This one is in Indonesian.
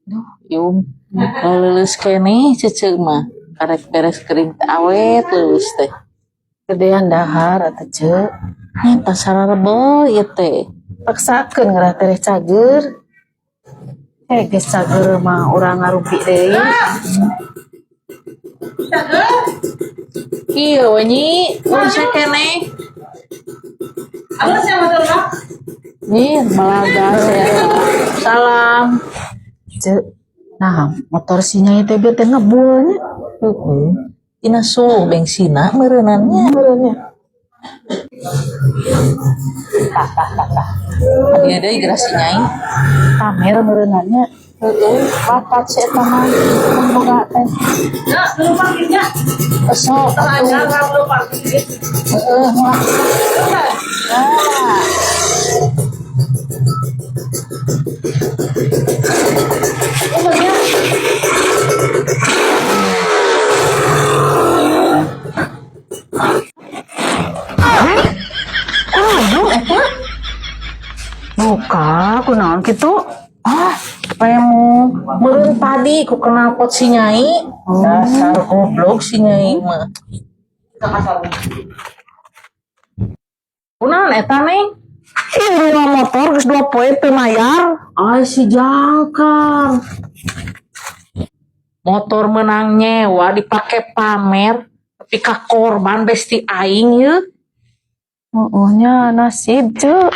Duh, yung lulus kene cece mah karek beres kering teh awet lulus teh. Gedean dahar atuh ceu. Nyata sararebo ieu teh. Paksakeun ngarah teh cager. Geus cager mah urang ngarumpi deui. Kieu we nyi, mun sakene. Halo, saya motornya. Nih, balaga saya. Salam. Ceu. Nah, motor si Nyai teh bieu teh ngebul nya. Heeh. Tina so bengsina meureunannya. Meureunnya. Ieu deui geura si Nyai. Pamer meureunannya. Heeh, papat si eta mah. Boga teh. Ya, belum parkirnya. Esok Aja nggak belum parkir. heeh mah. Muka kunaon kitu? Pemu meureun padi ku kenal pot si Nyai. Dasar goblok si Nyai mah. Kunaon eta Neng? Ih, motor geus 2 poe teu mayar. Ay si jangkar. Motor menang nyewa dipake pamer tapi ka korban besti aing ye. Nya nasib ceu.